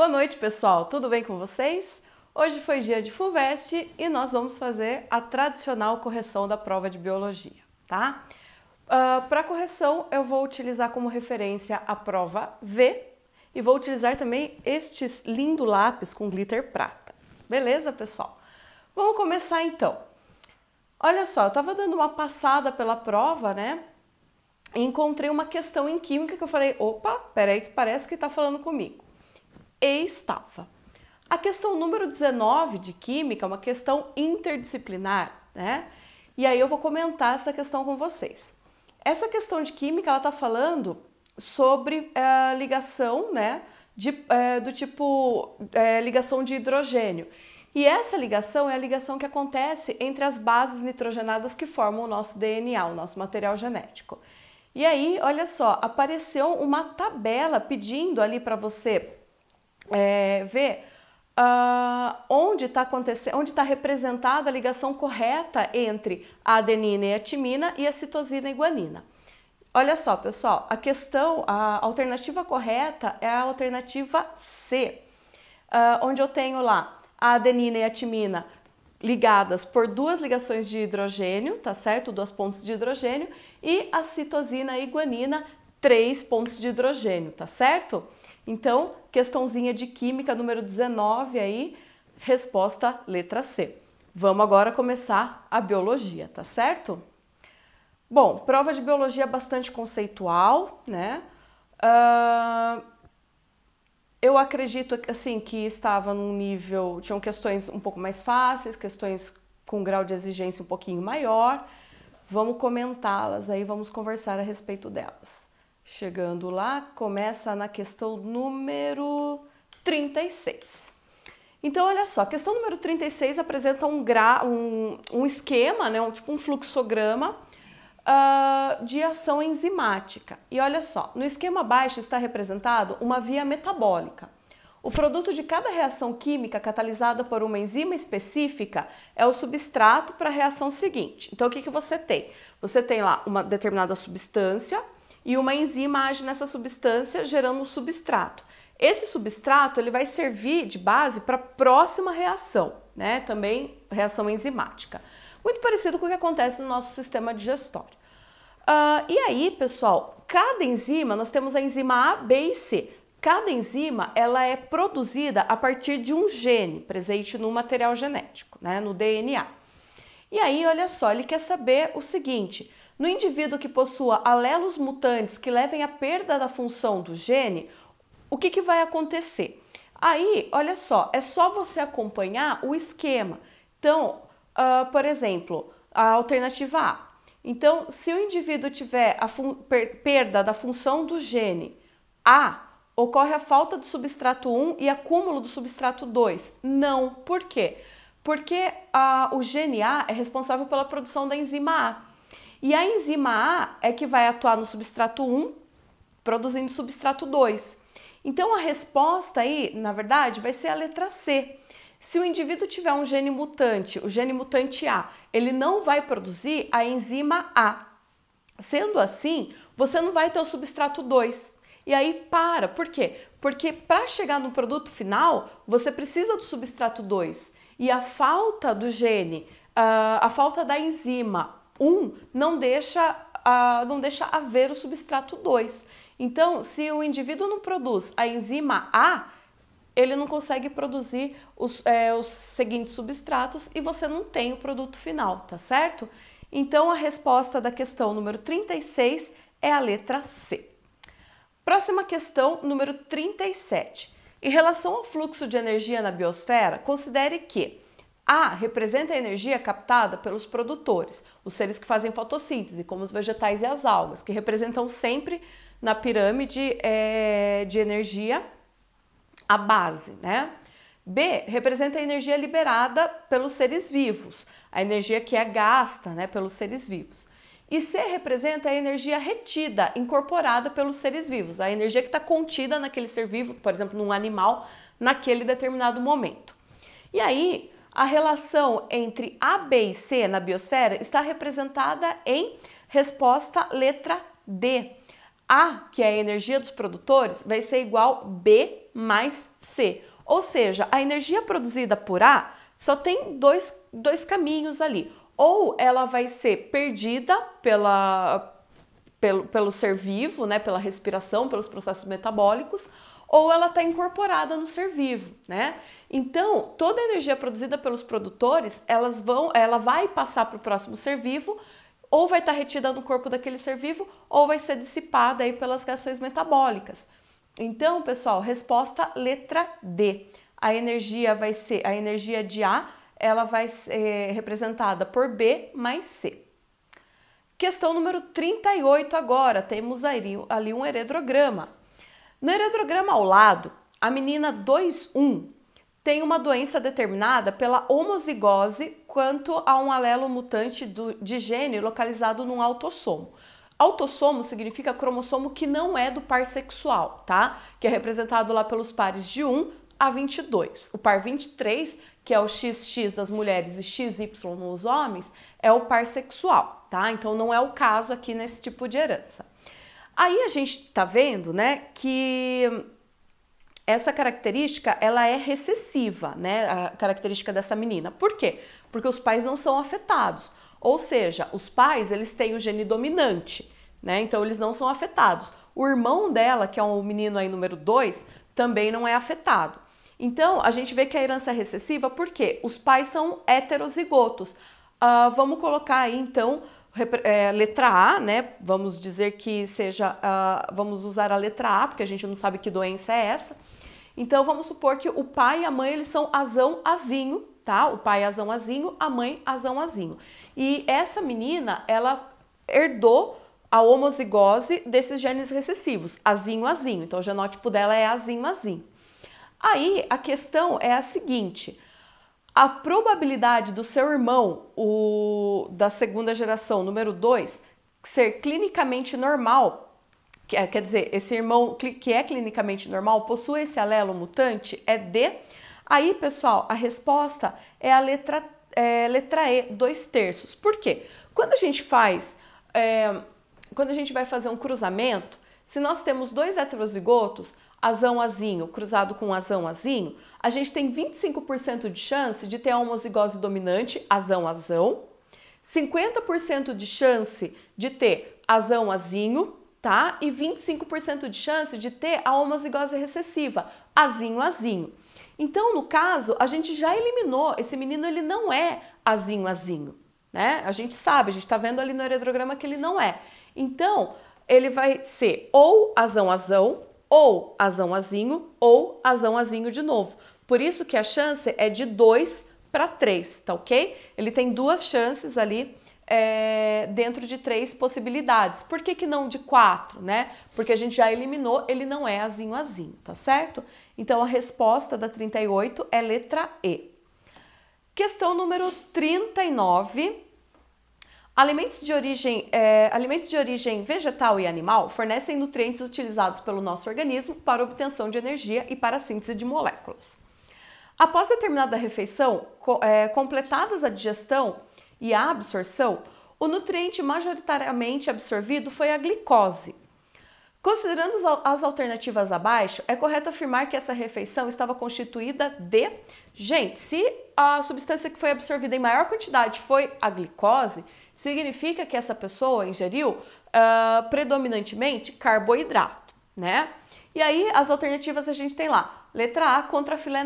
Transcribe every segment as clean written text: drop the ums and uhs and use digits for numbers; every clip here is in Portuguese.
Boa noite, pessoal! Tudo bem com vocês? Hoje foi dia de FUVEST e nós vamos fazer a tradicional correção da prova de Biologia, tá? Para correção, eu vou utilizar como referência a prova V e vou utilizar também este lindo lápis com glitter prata. Beleza, pessoal? Vamos começar então. Olha só, eu estava dando uma passada pela prova, né? E encontrei uma questão em Química que eu falei, opa, peraí que parece que está falando comigo. E estava. A questão número 19 de Química é uma questão interdisciplinar, né? E aí eu vou comentar essa questão com vocês. Essa questão de Química, ela está falando sobre ligação, né? Do tipo ligação de hidrogênio. E essa ligação é a ligação que acontece entre as bases nitrogenadas que formam o nosso DNA, o nosso material genético. E aí, olha só, apareceu uma tabela pedindo ali para você ver onde está representada a ligação correta entre a adenina e a timina e a citosina e guanina. Olha só, pessoal, a alternativa correta é a alternativa C, onde eu tenho lá a adenina e a timina ligadas por duas ligações de hidrogênio, tá certo? Duas pontes de hidrogênio, e a citosina e guanina, 3 pontos de hidrogênio, tá certo? Então, questãozinha de Química número 19 aí, resposta letra C. Vamos agora começar a Biologia, tá certo? Bom, prova de Biologia bastante conceitual, né? Eu acredito assim, que estava num nível, tinham questões um pouco mais fáceis, questões com grau de exigência um pouquinho maior. Vamos comentá-las aí, vamos conversar a respeito delas. Chegando lá, começa na questão número 36. Então, olha só, a questão número 36 apresenta um esquema, né, tipo um fluxograma de ação enzimática. E olha só, no esquema abaixo está representado uma via metabólica. O produto de cada reação química catalisada por uma enzima específica é o substrato para a reação seguinte. Então, o que você tem? Você tem lá uma determinada substância e uma enzima age nessa substância gerando um substrato. Esse substrato ele vai servir de base para a próxima reação, né? Também reação enzimática. Muito parecido com o que acontece no nosso sistema digestório. E aí, pessoal, cada enzima, nós temos a enzima A, B e C. Cada enzima ela é produzida a partir de um gene presente no material genético, né? No DNA. E aí, olha só, ele quer saber o seguinte: no indivíduo que possua alelos mutantes que levem à perda da função do gene, o que vai acontecer? Aí, olha só, é só você acompanhar o esquema. Então, por exemplo, a alternativa A. Então, se o indivíduo tiver a perda da função do gene A, ocorre a falta do substrato 1 e acúmulo do substrato 2. Não. Por quê? Porque o gene A é responsável pela produção da enzima A. E a enzima A é que vai atuar no substrato 1, produzindo substrato 2. Então, a resposta aí, na verdade, vai ser a letra C. Se o indivíduo tiver um gene mutante, o gene mutante A, ele não vai produzir a enzima A. Sendo assim, você não vai ter o substrato 2. E aí para. Por quê? Porque para chegar no produto final, você precisa do substrato 2. E a falta do gene, a falta da enzima 1 não deixa haver o substrato 2. Então, se o indivíduo não produz a enzima A, ele não consegue produzir os seguintes substratos e você não tem o produto final, tá certo? Então, a resposta da questão número 36 é a letra C. Próxima questão, número 37. Em relação ao fluxo de energia na biosfera, considere que A representa a energia captada pelos produtores, os seres que fazem fotossíntese, como os vegetais e as algas, que representam sempre na pirâmide de energia a base, né? B representa a energia liberada pelos seres vivos, a energia que é gasta, né, pelos seres vivos. E C representa a energia retida, incorporada pelos seres vivos, a energia que está contida naquele ser vivo, por exemplo, num animal, naquele determinado momento. E aí, a relação entre A, B e C na biosfera está representada em resposta letra D. A, que é a energia dos produtores, vai ser igual B mais C. Ou seja, a energia produzida por A só tem dois caminhos ali. Ou ela vai ser perdida pelo ser vivo, né, pela respiração, pelos processos metabólicos, ou ela está incorporada no ser vivo, né? Então, toda a energia produzida pelos produtores, ela vai passar para o próximo ser vivo, ou vai estar retida no corpo daquele ser vivo, ou vai ser dissipada aí pelas reações metabólicas. Então, pessoal, resposta letra D. A energia de A, ela vai ser representada por B mais C. Questão número 38 agora, temos ali um heredograma. No heredograma ao lado, a menina 2-1 tem uma doença determinada pela homozigose quanto a um alelo mutante de gene localizado num autossomo. Autossomo significa cromossomo que não é do par sexual, tá? Que é representado lá pelos pares de 1 a 22. O par 23, que é o XX das mulheres e XY nos homens, é o par sexual, tá? Então não é o caso aqui nesse tipo de herança. Aí a gente tá vendo, né, que essa característica, ela é recessiva, né, a característica dessa menina. Por quê? Porque os pais não são afetados. Ou seja, os pais, eles têm o gene dominante, né, então eles não são afetados. O irmão dela, que é um menino aí número 2, também não é afetado. Então, a gente vê que a herança é recessiva porque os pais são heterozigotos. Vamos colocar aí, então, letra A, né? Vamos dizer que seja, vamos usar a letra A, porque a gente não sabe que doença é essa. Então, vamos supor que o pai e a mãe, eles são azão-azinho, tá? O pai é azão-azinho, a mãe azão-azinho. E essa menina, ela herdou a homozigose desses genes recessivos, azinho-azinho. Então, o genótipo dela é azinho-azinho. Aí, a questão é a seguinte: a probabilidade do seu irmão, da segunda geração, número 2, ser clinicamente normal, quer dizer, esse irmão que é clinicamente normal, possui esse alelo mutante, é D. Aí, pessoal, a resposta é a letra E, 2/3. Por quê? Quando a gente vai fazer um cruzamento, se nós temos dois heterozigotos, azão-azinho cruzado com azão-azinho, a gente tem 25% de chance de ter a homozigose dominante, azão-azão, 50% de chance de ter azão-azinho, tá? E 25% de chance de ter a homozigose recessiva, azinho-azinho. Então, no caso, a gente já eliminou, esse menino ele não é azinho-azinho, né? A gente sabe, a gente tá vendo ali no heredograma que ele não é. Então, ele vai ser ou azão-azão, ou azão-azinho, ou azão-azinho de novo. Por isso que a chance é de 2/3, tá ok? Ele tem duas chances ali dentro de 3 possibilidades. Por que não de 4, né? Porque a gente já eliminou, ele não é azinho-azinho, tá certo? Então a resposta da 38 é letra E. Questão número 39. Alimentos de origem vegetal e animal fornecem nutrientes utilizados pelo nosso organismo para obtenção de energia e para a síntese de moléculas. Após determinada refeição, completadas a digestão e a absorção, o nutriente majoritariamente absorvido foi a glicose. Considerando as alternativas abaixo, é correto afirmar que essa refeição estava constituída de... Gente, se a substância que foi absorvida em maior quantidade foi a glicose, significa que essa pessoa ingeriu predominantemente carboidrato, né? E aí, as alternativas a gente tem lá. Letra A, contrafilé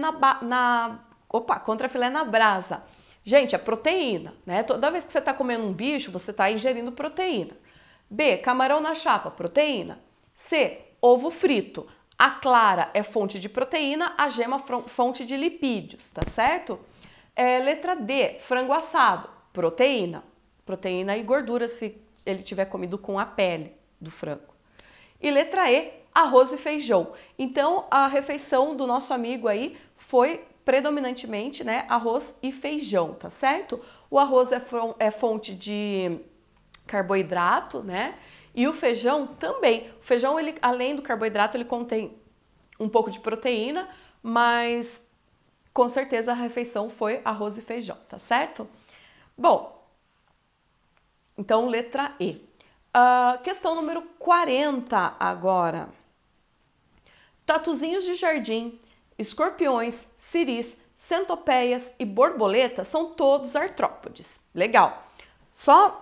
contrafilé na brasa. Gente, é proteína, né? Toda vez que você está comendo um bicho, você está ingerindo proteína. B, camarão na chapa, proteína. C, ovo frito. A clara é fonte de proteína, a gema fonte de lipídios, tá certo? Letra D, frango assado, proteína. Proteína e gordura se ele tiver comido com a pele do frango. E letra E, arroz e feijão. Então, a refeição do nosso amigo aí foi predominantemente, né, arroz e feijão, tá certo? O arroz é fonte de carboidrato, né? E o feijão também. O feijão, ele, além do carboidrato, ele contém um pouco de proteína, mas com certeza a refeição foi arroz e feijão, tá certo? Bom, então letra E. Questão número 40 agora. Tatuzinhos de jardim, escorpiões, ciris, centopeias e borboletas são todos artrópodes. Legal. Só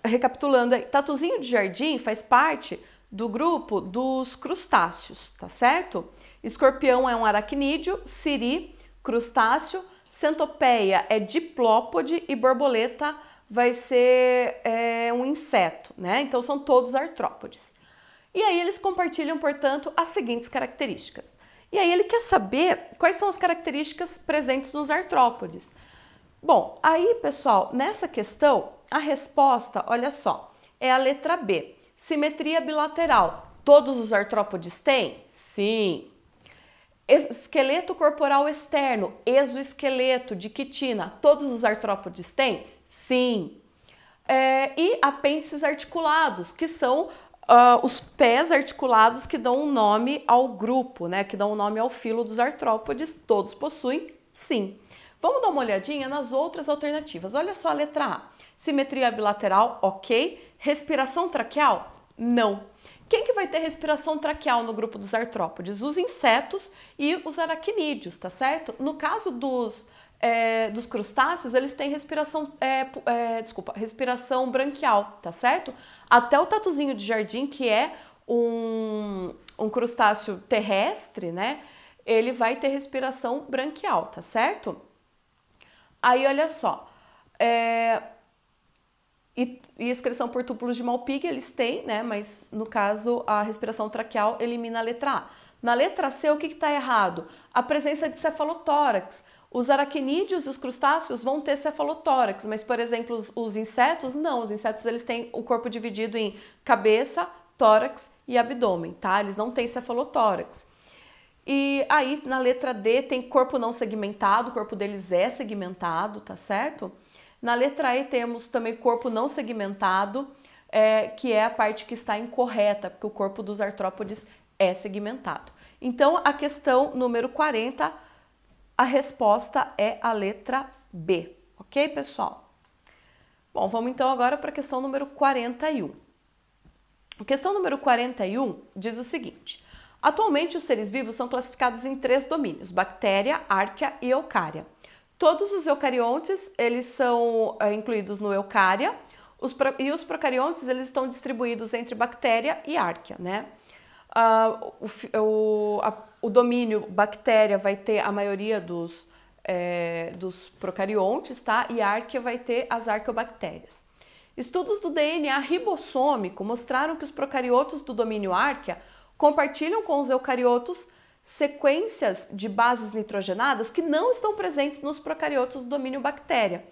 recapitulando aí, tatuzinho de jardim faz parte do grupo dos crustáceos, tá certo? Escorpião é um aracnídeo, siri, crustáceo, centopeia é diplópode e borboleta vai ser um inseto, né? Então são todos artrópodes. E aí eles compartilham, portanto, as seguintes características. E aí ele quer saber quais são as características presentes nos artrópodes. Bom, aí, pessoal, nessa questão, a resposta, olha só, é a letra B. Simetria bilateral. Todos os artrópodes têm? Sim. Esqueleto corporal externo, exoesqueleto de quitina. Todos os artrópodes têm? Sim. E apêndices articulados, que são os pés articulados que dão um nome ao grupo, né? Que dão um nome ao filo dos artrópodes. Todos possuem? Sim. Vamos dar uma olhadinha nas outras alternativas. Olha só a letra A. Simetria bilateral, ok. Respiração traqueal? Não. Quem que vai ter respiração traqueal no grupo dos artrópodes? Os insetos e os aracnídeos, tá certo? No caso dos crustáceos, eles têm respiração branquial, tá certo? Até o tatuzinho de jardim, que é um crustáceo terrestre, né? Ele vai ter respiração branquial, tá certo? Aí, olha só, e excreção por túbulos de Malpighi eles têm, né? Mas, no caso, a respiração traqueal elimina a letra A. Na letra C, o que está errado? A presença de cefalotórax. Os aracnídeos e os crustáceos vão ter cefalotórax, mas, por exemplo, os insetos, não. Os insetos, eles têm o corpo dividido em cabeça, tórax e abdômen, tá? Eles não têm cefalotórax. E aí, na letra D, tem corpo não segmentado, o corpo deles é segmentado, tá certo? Na letra E, temos também corpo não segmentado, que é a parte que está incorreta, porque o corpo dos artrópodes é segmentado. Então, a questão número 40, a resposta é a letra B, ok, pessoal? Bom, vamos então agora para a questão número 41. A questão número 41 diz o seguinte: atualmente, os seres vivos são classificados em 3 domínios: bactéria, árquea e eucária. Todos os eucariontes, eles são incluídos no eucária, e os procariontes, eles estão distribuídos entre bactéria e árquea, né? O domínio bactéria vai ter a maioria dos procariontes, tá? E a árquea vai ter as arqueobactérias. Estudos do DNA ribossômico mostraram que os procariotos do domínio árquea compartilham com os eucariotos sequências de bases nitrogenadas que não estão presentes nos procariotos do domínio bactéria.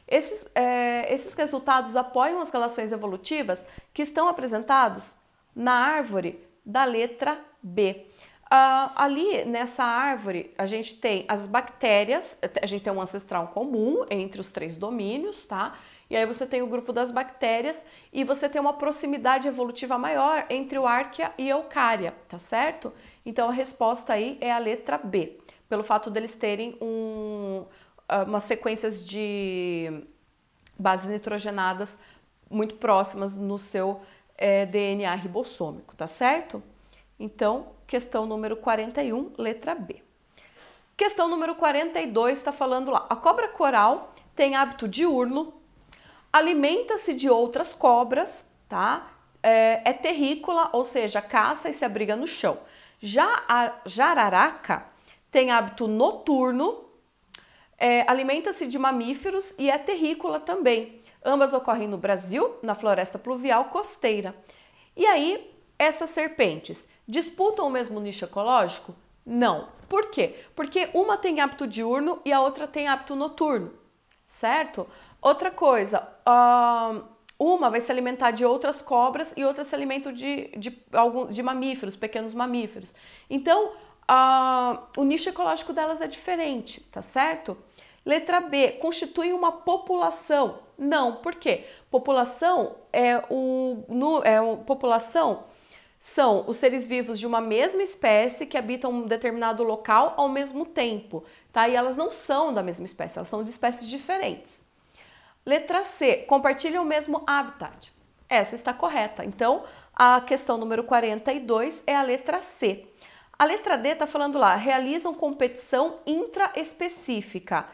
Esses resultados apoiam as relações evolutivas que estão apresentados na árvore da letra B. Ali nessa árvore a gente tem as bactérias, a gente tem um ancestral comum entre os 3 domínios, tá? E aí você tem o grupo das bactérias e você tem uma proximidade evolutiva maior entre o árquea e a eucária, tá certo? Então a resposta aí é a letra B, pelo fato deles terem umas sequências de bases nitrogenadas muito próximas no seu DNA ribossômico, tá certo? Então, questão número 41, letra B. Questão número 42 está falando lá: a cobra coral tem hábito diurno, alimenta-se de outras cobras, tá? É terrícola, ou seja, caça e se abriga no chão. Já a jararaca tem hábito noturno, alimenta-se de mamíferos e é terrícola também. Ambas ocorrem no Brasil, na floresta pluvial costeira. E aí, essas serpentes disputam o mesmo nicho ecológico? Não. Por quê? Porque uma tem hábito diurno e a outra tem hábito noturno, certo? Outra coisa, uma vai se alimentar de outras cobras e outra se alimenta de mamíferos, pequenos mamíferos. Então, o nicho ecológico delas é diferente, tá certo? Letra B, constitui uma população? Não, por quê? População são os seres vivos de uma mesma espécie que habitam um determinado local ao mesmo tempo, tá? E elas não são da mesma espécie, elas são de espécies diferentes. Letra C, compartilham o mesmo habitat. Essa está correta. Então, a questão número 42 é a letra C. A letra D está falando lá, realizam competição intraespecífica.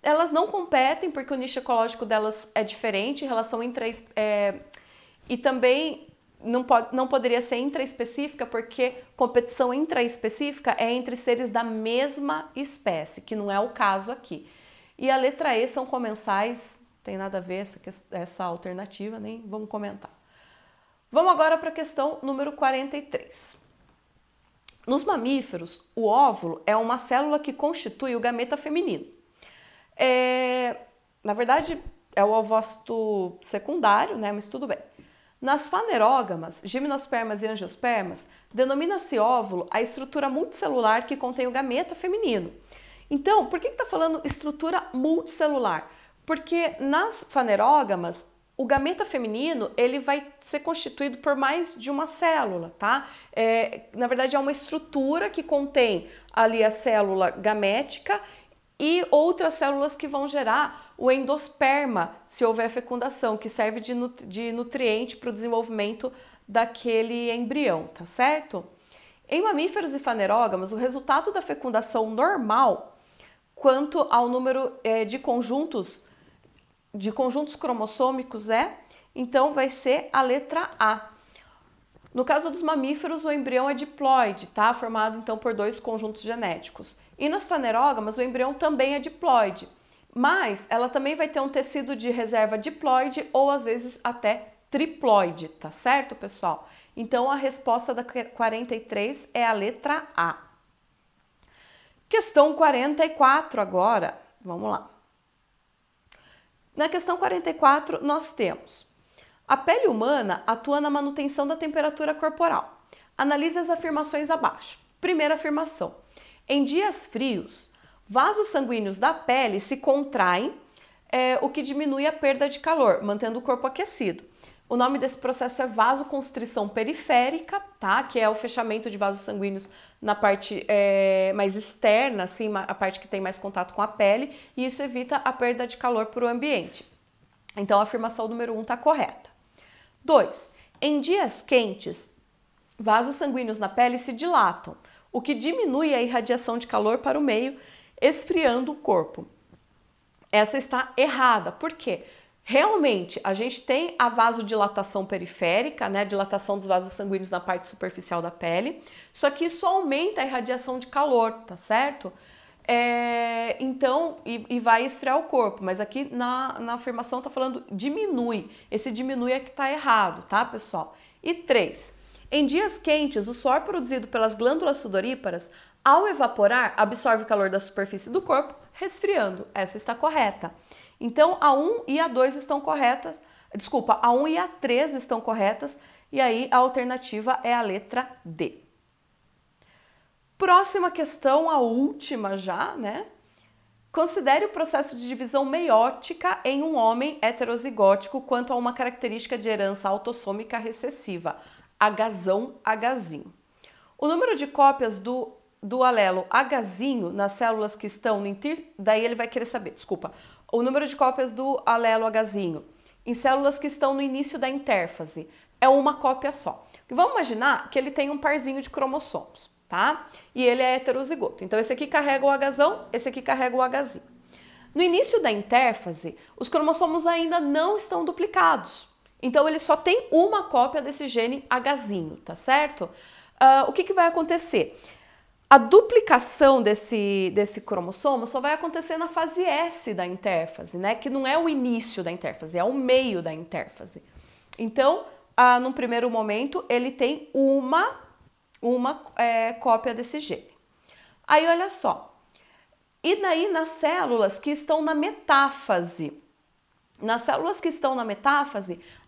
Elas não competem porque o nicho ecológico delas é diferente em relação e também não poderia ser intraespecífica porque competição intraespecífica é entre seres da mesma espécie, que não é o caso aqui. E a letra E são comensais, não tem nada a ver essa alternativa, nem vamos comentar. Vamos agora para a questão número 43. Nos mamíferos, o óvulo é uma célula que constitui o gameta feminino. Na verdade, é o ovócito secundário, né? Mas tudo bem. Nas fanerógamas, gimnospermas e angiospermas, denomina-se óvulo a estrutura multicelular que contém o gameta feminino. Então, por que está falando estrutura multicelular? Porque nas fanerógamas, o gameta feminino ele vai ser constituído por mais de uma célula, tá? Na verdade, é uma estrutura que contém ali a célula gamética e outras células que vão gerar o endosperma, se houver fecundação, que serve de nutriente para o desenvolvimento daquele embrião, tá certo? Em mamíferos e fanerógamas, o resultado da fecundação normal, quanto ao número de conjuntos cromossômicos então vai ser a letra A. No caso dos mamíferos, o embrião é diploide, tá? Formado então por 2 conjuntos genéticos. E nas fanerógamas, o embrião também é diploide, mas ela também vai ter um tecido de reserva diploide ou às vezes até triploide, tá certo, pessoal? Então a resposta da 43 é a letra A. Questão 44 agora, vamos lá. Na questão 44 nós temos: a pele humana atua na manutenção da temperatura corporal. Analise as afirmações abaixo. Primeira afirmação: em dias frios, vasos sanguíneos da pele se contraem, o que diminui a perda de calor, mantendo o corpo aquecido. O nome desse processo é vasoconstrição periférica, tá? Que é o fechamento de vasos sanguíneos na parte mais externa, assim, a parte que tem mais contato com a pele, e isso evita a perda de calor para o ambiente. Então, a afirmação número 1 está correta. 2. Em dias quentes, vasos sanguíneos na pele se dilatam, o que diminui a irradiação de calor para o meio, esfriando o corpo. Essa está errada. Por quê? Realmente, a gente tem a vasodilatação periférica, né, dilatação dos vasos sanguíneos na parte superficial da pele, só que isso aumenta a irradiação de calor, tá certo? Então, vai esfriar o corpo, mas aqui na afirmação tá falando diminui. Esse diminui é que tá errado, tá, pessoal? E 3. Em dias quentes, o suor produzido pelas glândulas sudoríparas, ao evaporar, absorve o calor da superfície do corpo, resfriando. Essa está correta. Então, a 1 e a 2 estão corretas, desculpa, a 1 e a 3 estão corretas, e aí a alternativa é a letra D. Próxima questão, a última já, né? Considere o processo de divisão meiótica em um homem heterozigótico quanto a uma característica de herança autossômica recessiva, Hzinho. O número de cópias do alelo Hzinho nas células que estão no daí ele vai querer saber, o número de cópias do alelo Hzinho em células que estão no início da intérfase é uma cópia só. Vamos imaginar que ele tem um parzinho de cromossomos, tá? E ele é heterozigoto. Então esse aqui carrega o Hzão, esse aqui carrega o Hzinho. No início da intérfase, os cromossomos ainda não estão duplicados. Então ele só tem uma cópia desse gene Hzinho, tá certo? O que vai acontecer? A duplicação desse cromossomo só vai acontecer na fase S da intérfase, né? Que não é o início da intérfase, é o meio da intérfase. Então, num primeiro momento, ele tem uma cópia desse gene. Aí, olha só. E daí, nas células que estão na metáfase,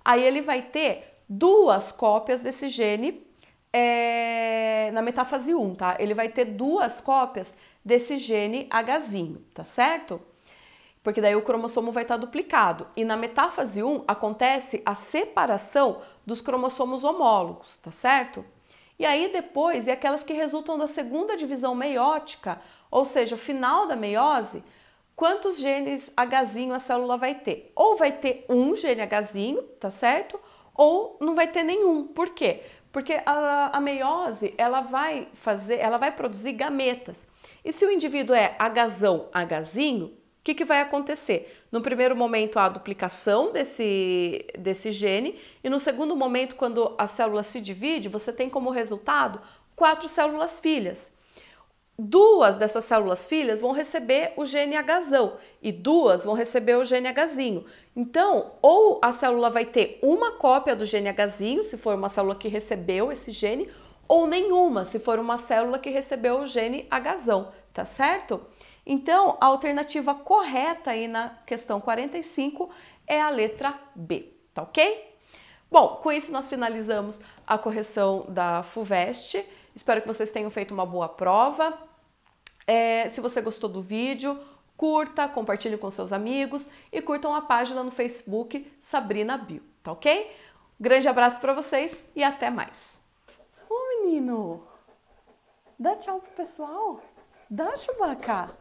aí ele vai ter 2 cópias desse gene na metáfase 1, tá? Ele vai ter 2 cópias desse gene Hzinho, tá certo? Porque daí o cromossomo vai estar duplicado. E na metáfase 1 acontece a separação dos cromossomos homólogos, tá certo? E aí depois, e aquelas que resultam da segunda divisão meiótica, ou seja, o final da meiose, quantos genes Hzinho a célula vai ter? Ou vai ter um gene Hzinho, tá certo? ou não vai ter nenhum. Por quê? Porque a meiose, ela vai produzir gametas. E se o indivíduo é Hzão, Hzinho, o que vai acontecer? No primeiro momento, há a duplicação desse gene, e no segundo momento, quando a célula se divide, você tem como resultado 4 células filhas. 2 dessas células filhas vão receber o gene Hzão e 2 vão receber o gene Hzinho. Então, ou a célula vai ter uma cópia do gene Hzinho, se for uma célula que recebeu esse gene, ou nenhuma, se for uma célula que recebeu o gene Hzão, tá certo? Então, a alternativa correta aí na questão 45 é a letra B, tá ok? Bom, com isso nós finalizamos a correção da FUVEST. Espero que vocês tenham feito uma boa prova. Se você gostou do vídeo, curta, compartilhe com seus amigos e curtam a página no Facebook Sabrina Bio, tá ok? Grande abraço para vocês e até mais. Ô menino, dá tchau pro pessoal. Dá, Chewbacca.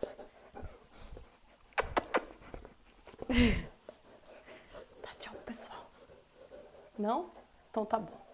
Dá tchau pro pessoal. Não? Então tá bom.